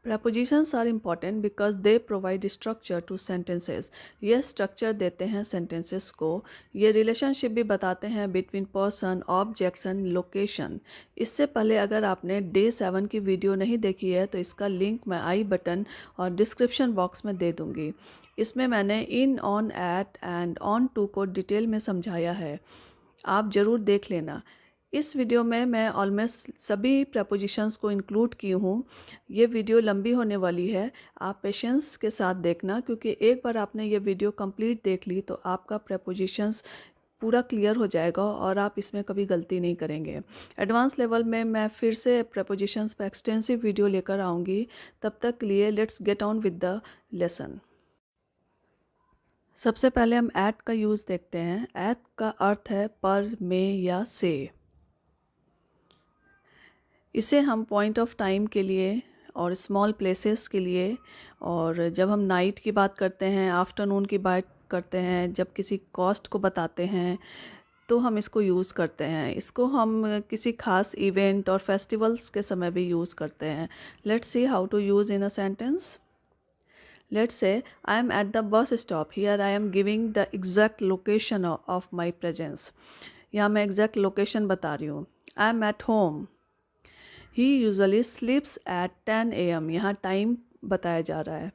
Prepositions are important because they provide structure to sentences. ये structure देते हैं sentences को. ये relationship भी बताते हैं between person, objects and location. इससे पहले अगर आपने Day 7 की वीडियो नहीं देखी है तो इसका लिंक मैं आई बटन और डिस्क्रिप्शन बॉक्स में दे दूँगी. इसमें मैंने in, on, at and on to को डिटेल में समझाया है. आप ज़रूर देख लेना. इस वीडियो में मैं ऑलमोस्ट सभी प्रपोजिशंस को इंक्लूड की हूँ. ये वीडियो लंबी होने वाली है. आप पेशेंस के साथ देखना क्योंकि एक बार आपने ये वीडियो कंप्लीट देख ली तो आपका प्रपोजिशंस पूरा क्लियर हो जाएगा और आप इसमें कभी गलती नहीं करेंगे. एडवांस लेवल में मैं फिर से प्रपोजिशंस पर एक्सटेंसिव वीडियो लेकर आऊँगी. तब तक के लिए let's get on with the lesson. सबसे पहले हम एट का यूज़ देखते हैं. एट का अर्थ है पर, में या से. इसे हम पॉइंट ऑफ टाइम के लिए और स्मॉल प्लेसेस के लिए, और जब हम नाइट की बात करते हैं, आफ्टरनून की बात करते हैं, जब किसी कॉस्ट को बताते हैं तो हम इसको यूज़ करते हैं. इसको हम किसी खास इवेंट और फेस्टिवल्स के समय भी यूज़ करते हैं. Let's see how to use in a sentence. Let's say I am at the bus stop. Here I am giving the exact location of my presence. यहाँ मैं exact location बता रही हूँ. I am at home. He usually sleeps at 10 a.m. यहाँ time बताया जा रहा है.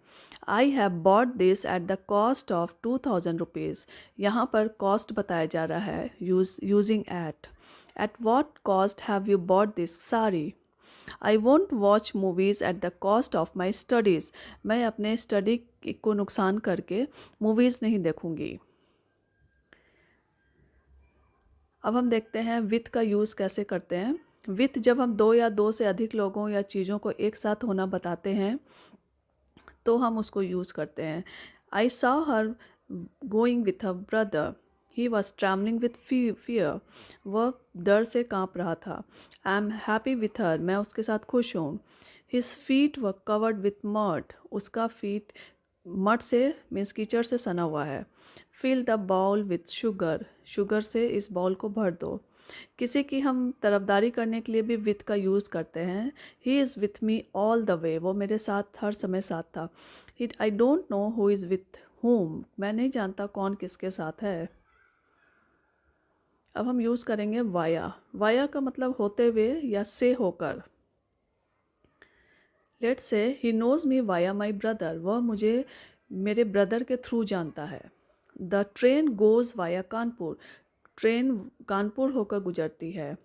I have bought this at the cost of 2000 rupees. यहाँ पर cost बताया जा रहा है using at. At what cost have you bought this sari? I won't watch movies at the cost of my studies. मैं अपने स्टडी को नुकसान करके मूवीज़ नहीं देखूंगी. अब हम देखते हैं विथ का यूज़ कैसे करते हैं. विथ जब हम दो या दो से अधिक लोगों या चीज़ों को एक साथ होना बताते हैं तो हम उसको यूज़ करते हैं. I saw her going with her brother. He was travelling with fear. वह डर से काँप रहा था. I am happy with her. मैं उसके साथ खुश हूँ. His feet were covered with mud. उसका फीट मड से मीन्स कीचड़ से सना हुआ है. Fill the bowl with sugar. Sugar से इस बाउल को भर दो. किसी की हम तरफदारी करने के लिए भी विथ का यूज़ करते हैं. He is with me all the way. वो मेरे साथ हर समय साथ था. आई don't know who is with whom. मैं नहीं जानता कौन किसके साथ है. अब हम यूज़ करेंगे वाया. वाया का मतलब होते हुए या से होकर. Let's say he knows me via my brother. वह मुझे मेरे ब्रदर के थ्रू जानता है. The train goes via Kanpur. Train Kanpur होकर गुजरती है.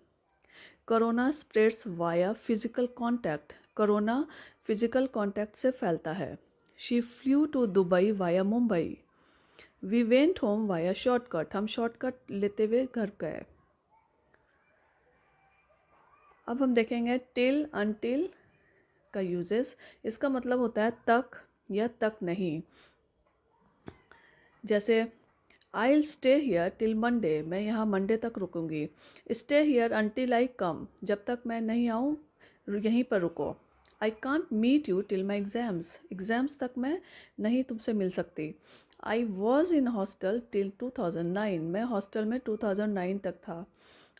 Corona spreads via physical contact. Corona physical contact से फैलता है. She flew to Dubai via Mumbai. We went home via shortcut. हम शॉर्टकट लेते हुए घर गए. अब हम देखेंगे टिल अनटिल का यूजेस. इसका मतलब होता है तक या तक नहीं. जैसे I will stay here till Monday. मैं यहाँ मंडे तक रुकूंगी. Stay here until I come. जब तक मैं नहीं आऊँ यहीं पर रुको. I can't meet you till my exams. Exams तक मैं नहीं तुमसे मिल सकती. I was in hostel till 2009. मैं हॉस्टल में 2009 तक था.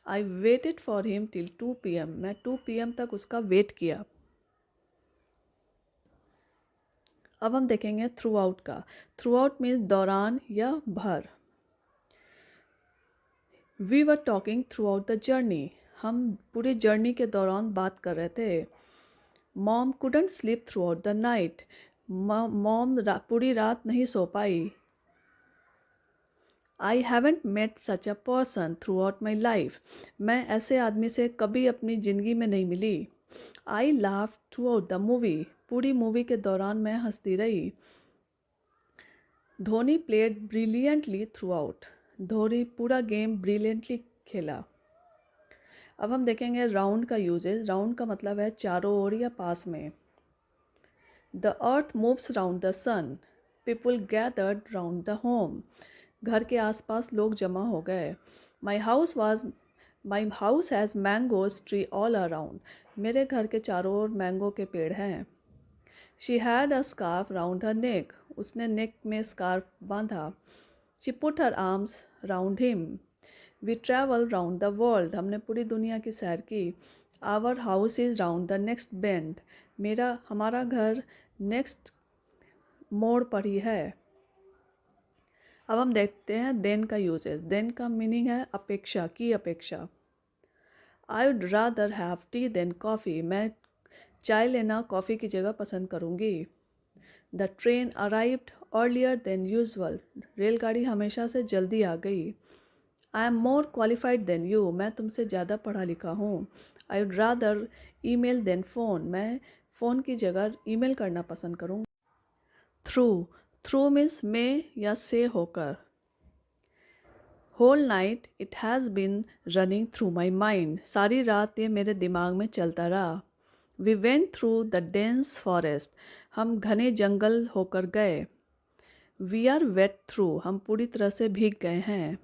I waited for him till 2 PM. मैं 2 PM तक उसका वेट किया. अब हम देखेंगे थ्रू आउट का. थ्रू आउट मीन्स दौरान या भर. We were talking throughout the journey. हम पूरी जर्नी के दौरान बात कर रहे थे. Mom couldn't sleep throughout the night. Mom पूरी रात नहीं सो पाई. I haven't met such a person throughout my life. मैं ऐसे आदमी से कभी अपनी ज़िंदगी में नहीं मिली. I laugh throughout the movie. पूरी मूवी के दौरान मैं हंसती रही. Dhoni played brilliantly through out. Dhoni पूरा गेम ब्रिलियंटली खेला. अब हम देखेंगे राउंड का यूजेस. राउंड का मतलब है चारों ओर या पास में. The earth moves round the sun. People gathered round the home. घर के आसपास लोग जमा हो गए. My house has mangoes tree all around. मेरे घर के चारों ओर मैंगो के पेड़ हैं. She had a scarf round her neck. उसने नेक में स्कार्फ बांधा. She put her arms round him. We travel round the world. हमने पूरी दुनिया की सैर की. Our house is round the next bend, हमारा घर नेक्स्ट मोड़ पर ही है। अब हम देखते हैं देन का यूजेस। देन का मीनिंग है अपेक्षा की, अपेक्षा। I would rather have tea than coffee, मैं चाय लेना कॉफ़ी की जगह पसंद करूँगी। The train arrived earlier than usual, रेलगाड़ी हमेशा से जल्दी आ गई। I am more qualified than you, मैं तुमसे ज़्यादा पढ़ा लिखा हूँ। I would rather email than phone, मैं फ़ोन की जगह ईमेल करना पसंद करूँगी। थ्रू, थ्रू मीन्स में या से होकर। Whole night it has been running through my mind, सारी रात ये मेरे दिमाग में चलता रहा। We went through the dense forest, हम घने जंगल होकर गए। वी आर वेट थ्रू, हम पूरी तरह से भीग गए हैं।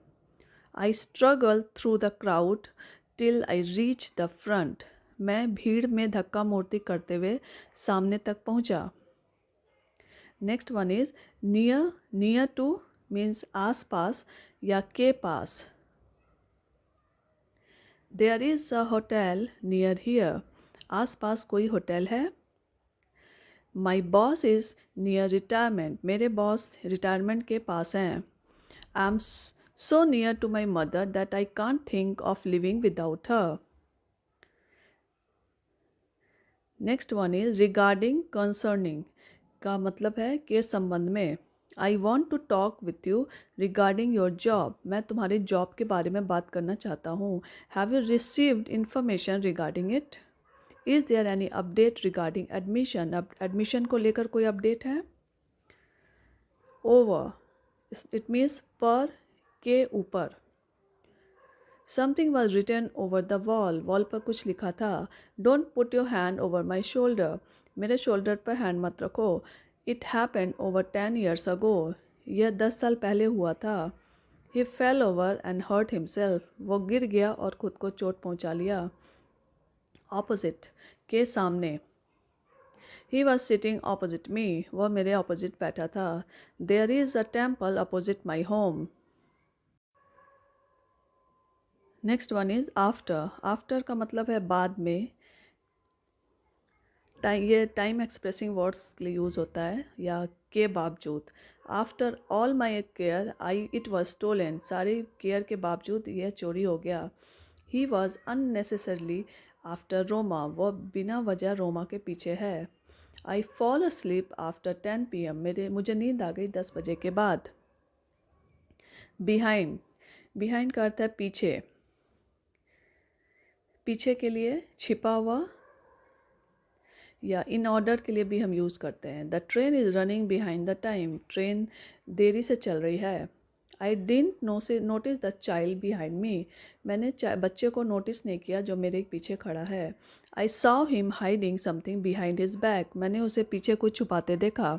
I struggle through the crowd till I reach the front, मैं भीड़ में धक्का मूर्ति करते हुए सामने तक पहुंचा। Next one is near, near to means आस पास या के पास। There is a hotel near here, आस पास कोई होटल है। My boss is near retirement, मेरे बॉस रिटायरमेंट के पास हैं। I am so near to my mother that I can't think of living without her. Next one is regarding, concerning का मतलब है के संबंध में। I want to talk with you regarding your job, मैं तुम्हारे जॉब के बारे में बात करना चाहता हूँ। Have you received information regarding it? Is there any update regarding admission, अब एडमिशन को लेकर कोई अपडेट है? ओवर, इट मीन्स पर, के ऊपर। Something was written over the wall, wall पर कुछ लिखा था। Don't put your hand over my shoulder, मेरे शोल्डर पर हैंड मत रखो। It happened over 10 years ago, यह 10 साल पहले हुआ था। He fell over and hurt himself, वो गिर गया और खुद को चोट पहुंचा लिया। ऑपोजिट, के सामने। He was sitting opposite me, वह मेरे ऑपोजिट बैठा था। There is a temple opposite my home. Next one is after, after का मतलब है बाद में। ये टाइम एक्सप्रेसिंग वर्ड्स के लिए यूज़ होता है, या के बावजूद। After all my care I it was stolen, सारी केयर के बावजूद यह चोरी हो गया। He was unnecessarily after Roma, वह बिना वजह रोमा के पीछे है। I fall asleep after 10 PM, मुझे नींद आ गई 10 बजे के बाद। बिहाइंड, बिहाइंड का अर्थ है पीछे, पीछे के लिए छिपा हुआ, या इन ऑर्डर के लिए भी हम यूज़ करते हैं। The train is running behind the time, train देरी से चल रही है। I didn't notice the child behind me, मैंने बच्चे को नोटिस नहीं किया जो मेरे पीछे खड़ा है। I saw him hiding something behind his back, मैंने उसे पीछे कुछ छुपाते देखा।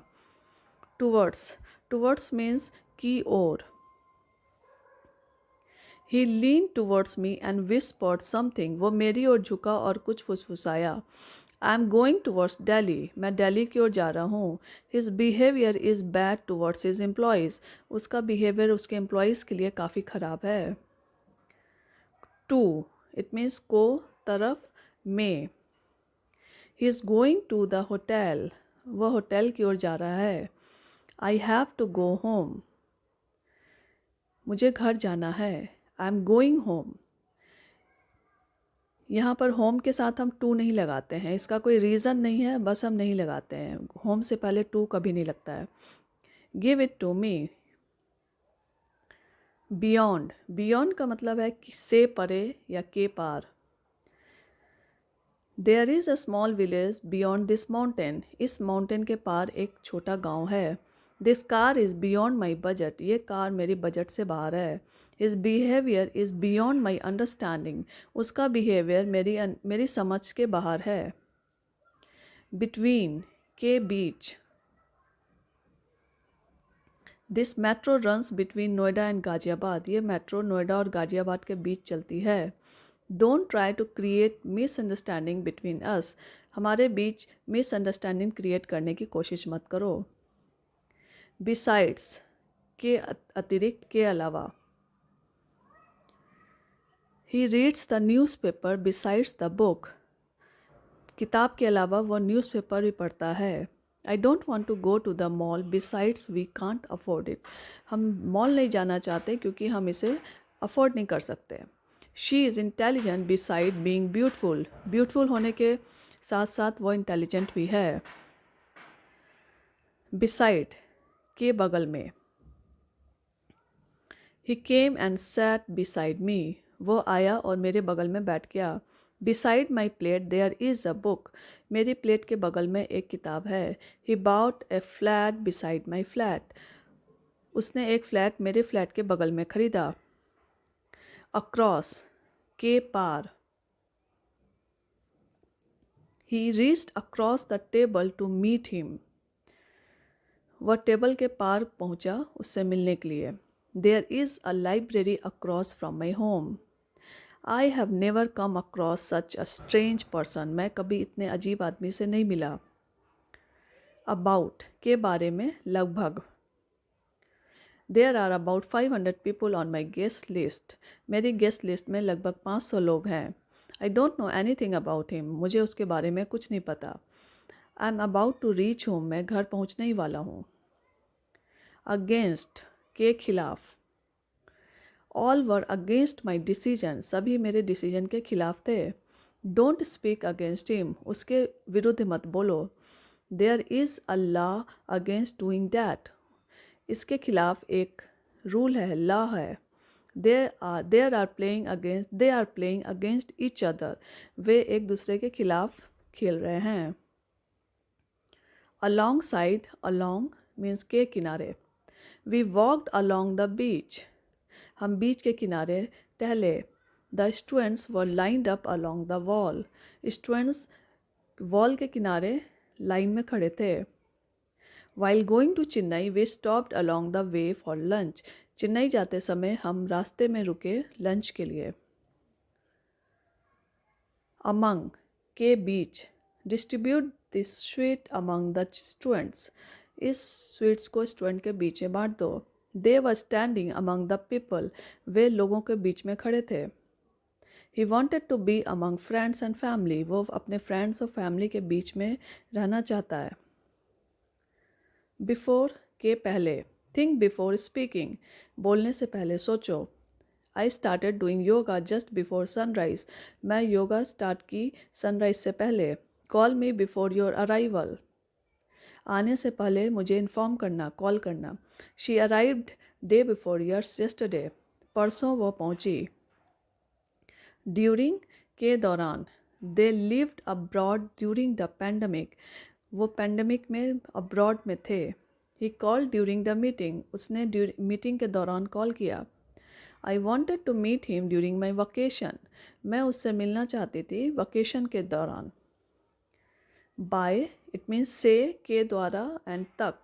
टूवर्ड्स, टूवर्ड्स मीन्स की ओर। He lean towards me and whispered something, वो मेरी ओर झुका और कुछ फुसफुसाया। I am going towards Delhi, मैं दिल्ली की ओर जा रहा हूँ। His behaviour is bad towards his employees, उसका बिहेवियर उसके एम्प्लॉयज़ के लिए काफ़ी ख़राब है। टू, इट मीन्स को, तरफ, में। He is going to the hotel, वह होटल की ओर जा रहा है। I have to go home, मुझे घर जाना है। आई एम गोइंग होम, यहाँ पर होम के साथ हम टू नहीं लगाते हैं, इसका कोई रीज़न नहीं है, बस हम नहीं लगाते हैं। होम से पहले टू कभी नहीं लगता है। Give it to me. Beyond, beyond का मतलब है से परे या के पार। There is a small village beyond this mountain, इस माउंटेन के पार एक छोटा गांव है। This car is beyond my budget, ये कार मेरी बजट से बाहर है। His behaviour is beyond my understanding, उसका बिहेवियर मेरी समझ के बाहर है। बिटवीन, के बीच। This metro runs between Noida and Ghaziabad, ये मेट्रो नोएडा और गाजियाबाद के बीच चलती है। Don't try to create misunderstanding between us, हमारे बीच मिसअंडरस्टैंडिंग क्रिएट करने की कोशिश मत करो। बिसाइड्स, के अतिरिक्त, के अलावा। He reads the newspaper besides the book, किताब के अलावा वो न्यूज़पेपर भी पढ़ता है। I don't want to go to the mall besides we can't afford it. हम मॉल नहीं जाना चाहते क्योंकि हम इसे अफोर्ड नहीं कर सकते। She is intelligent beside being beautiful. Beautiful होने के साथ साथ वो इंटेलिजेंट भी है। बिसाइड के बगल में। He came and sat beside me. वो आया और मेरे बगल में बैठ गया। Beside my plate there is a book. मेरी प्लेट के बगल में एक किताब है। He bought a flat beside my flat. उसने एक फ्लैट मेरे फ्लैट के बगल में खरीदा। अक्रॉस के पार। He reached across the table to meet him. वह टेबल के पार पहुंचा उससे मिलने के लिए। There is a library across from my home. I have never come across such a strange person. मैं कभी इतने अजीब आदमी से नहीं मिला। अबाउट के बारे में, लगभग। There are about 500 people on my guest list. मेरी गेस्ट लिस्ट में लगभग 500 लोग हैं। I don't know anything about him. मुझे उसके बारे में कुछ नहीं पता। I am about to reach home. मैं घर पहुंचने ही वाला हूँ। अगेंस्ट के खिलाफ। All were against my decision. सभी मेरे डिसीजन के खिलाफ थे। Don't speak against him. उसके विरुद्ध मत बोलो। There is a law against doing that. इसके खिलाफ एक रूल है, लॉ है। They are playing against each other. वे एक दूसरे के खिलाफ खेल रहे हैं। अलॉन्ग साइड, अलॉन्ग मीन्स के किनारे। We walked along the beach. हम बीच के किनारे टहले। The students were lined up along the wall. Students wall के किनारे लाइन में खड़े थे। While going to Chennai we stopped along the way for lunch. Chennai जाते समय हम रास्ते में रुके लंच के लिए। अमंग के बीच। Distribute this sweet among the students. इस स्वीट्स को स्टूडेंट के बीच में बांट दो। They were standing among the people. वे लोगों के बीच में खड़े थे। He wanted to be among friends and family. वो अपने फ्रेंड्स और फैमिली के बीच में रहना चाहता है। बिफोर के पहले। Think before speaking. बोलने से पहले सोचो। I started doing yoga just before sunrise. मैं योगा स्टार्ट की सनराइज से पहले। Call me before your arrival. आने से पहले मुझे इन्फॉर्म करना, कॉल करना। She arrived day before yesterday. परसों वो पहुंची। ड्यूरिंग के दौरान। They lived abroad during the pandemic. वो पैंडमिक में अब्रॉड में थे। He called during the meeting. उसने मीटिंग के दौरान कॉल किया। I wanted to meet him during my vacation. मैं उससे मिलना चाहती थी वकेशन के दौरान। बाय इट मीन्स से, के द्वारा, एंड तक।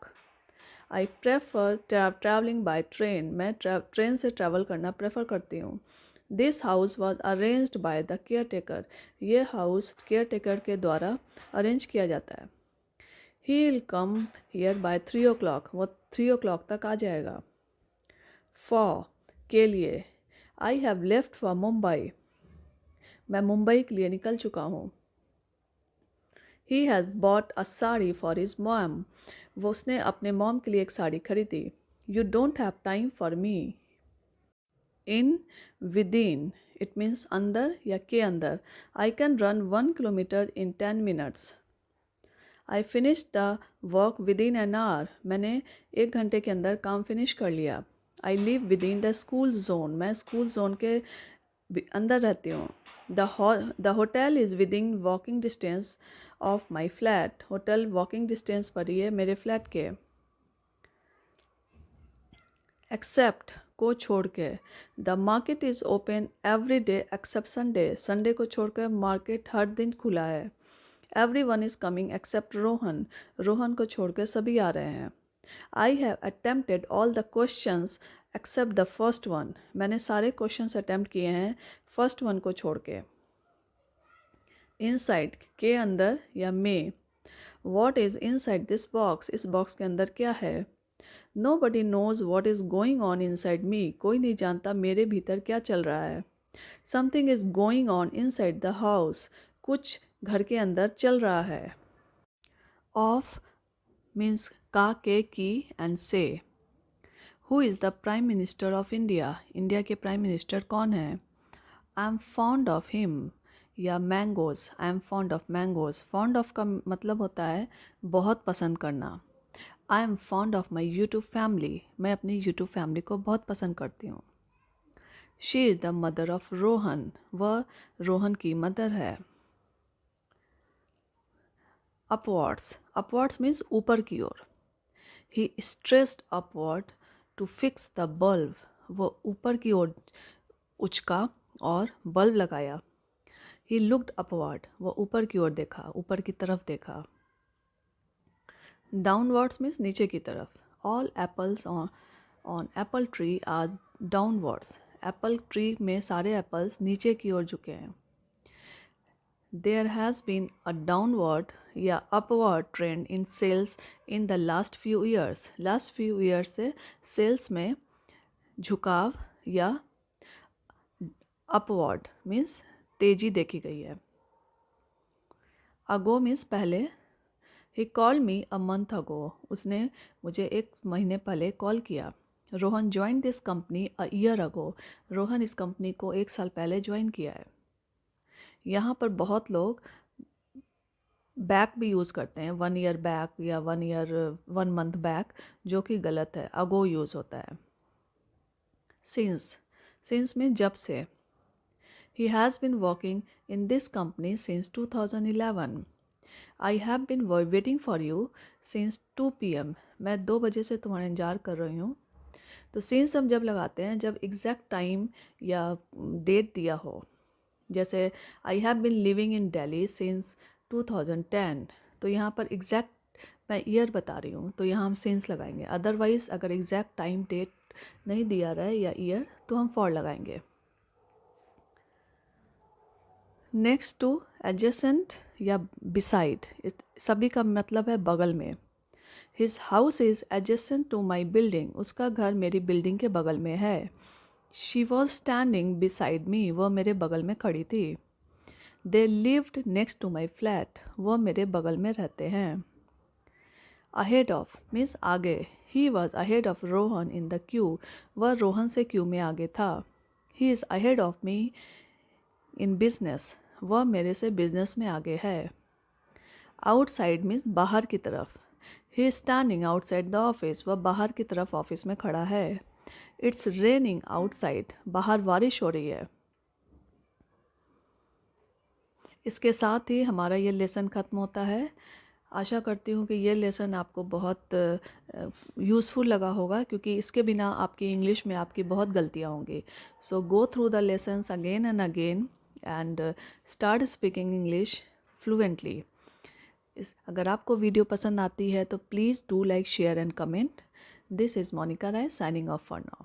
I prefer travelling by train. मैं ट्रेन से ट्रैवल करना प्रेफर करती हूँ। This house was arranged by the care taker. ये हाउस केयर टेकर के द्वारा अरेंज किया जाता है। He will come here bye 3 o'clock। वो 3 o'clock तक आ जाएगा। फॉर के लिए। I have left for Mumbai. मैं मुंबई के लिए निकल चुका हूँ। He has bought a sari for his mom. वो उसने अपने मॉम के लिए एक साड़ी खरीदी। You don't have time for me. In, with in, it means अंदर या के अंदर। I can run 1 kilometer in 10 minutes। I finish the work with in an hour. मैंने 1 घंटे के अंदर काम फिनिश कर लिया। I live with in the school zone. मैं स्कूल जोन के अंदर रहती हूँ। The hotel is with in walking distance of my flat. Hotel walking distance पर ही है मेरे फ्लैट के। एक्सेप्ट को छोड़ के। The market is open every day except Sunday. Sunday को छोड़कर मार्केट हर दिन खुला है। Every one is coming except Rohan. Rohan को छोड़कर सभी आ रहे हैं। I have attempted all the questions except the first one. मैंने सारे क्वेश्चंस अटेम्प्ट किए हैं फर्स्ट वन को छोड़ के। इनसाइड के अंदर या में। What is inside this box. इस बॉक्स के अंदर क्या है। Nobody knows what is going on inside me. कोई नहीं जानता मेरे भीतर क्या चल रहा है। Something is going on inside the house. कुछ घर के अंदर चल रहा है। ऑफ मीन्स का, के, की एंड से। Who is the prime minister of India? India के प्राइम मिनिस्टर कौन है? I am fond of him. या mangoes, I am fond of mangoes. Fond of का मतलब होता है बहुत पसंद करना। I am fond of my YouTube family. मैं अपनी यूट्यूब फैमिली को बहुत पसंद करती हूँ। She is the mother of Rohan. वह रोहन की मदर है। अपवर्ड्स, अपवर्ड्स मीन्स ऊपर की ओर। He stretched upward to fix the bulb. वो ऊपर की ओर उचका और बल्ब लगाया। ही लुक्ड अपवर्ड, वो ऊपर की ओर देखा, ऊपर की तरफ देखा। डाउनवर्ड्स मीन्स नीचे की तरफ। All apples on apple tree are downwards. Apple tree में सारे एप्पल्स नीचे की ओर झुके हैं। There has been a downward या upward trend in sales in the last few years. Last few years से sales में झुकाव या upward means तेजी देखी गई है। Ago means पहले। He called me a month ago. उसने मुझे एक महीने पहले कॉल किया। Rohan joined this company a year ago. Rohan इस कंपनी को एक साल पहले ज्वाइन किया है। यहाँ पर बहुत लोग बैक भी यूज़ करते हैं, 1 ईयर बैक या 1 मंथ बैक, जो कि गलत है। अगो यूज़ होता है। सिंस, सिंस में जब से। He has been working in this company since 2011। I have been waiting for you since 2 PM। मैं 2 बजे से तुम्हारा इंतजार कर रही हूँ। तो सिंस हम जब लगाते हैं जब एग्जैक्ट टाइम या डेट दिया हो। जैसे I have been living in Delhi since 2010, तो यहाँ पर एग्जैक्ट मैं ईयर बता रही हूँ, तो यहाँ हम सिंस लगाएंगे। अदरवाइज़ अगर एग्जैक्ट टाइम डेट नहीं दिया रहा है या ईयर, तो हम फॉर लगाएंगे। नेक्स्ट टू, एडजेसेंट या बिसाइड, सभी का मतलब है बगल में। His house is adjacent to my building. उसका घर मेरी बिल्डिंग के बगल में है। She was standing beside me. वह मेरे बगल में खड़ी थी। They lived next to my flat. वह मेरे बगल में रहते हैं। अहेड ऑफ मीन्स आगे। He was ahead of Rohan in the Q. वह रोहन से क्यू में आगे था। He is ahead of me in business. वह मेरे से बिजनेस में आगे है। आउटसाइड मीन्स बाहर की तरफ। He is standing outside the office. वह बाहर की तरफ ऑफिस में खड़ा है। It's raining outside. बाहर बारिश हो रही है। इसके साथ ही हमारा ये लेसन ख़त्म होता है। आशा करती हूँ कि ये लेसन आपको बहुत यूज़फुल लगा होगा, क्योंकि इसके बिना आपकी इंग्लिश में आपकी बहुत गलतियाँ होंगी। So go through the lessons again and again and start speaking English fluently. अगर आपको वीडियो पसंद आती है तो please do like, share and comment. This is Monica Rai signing off for now.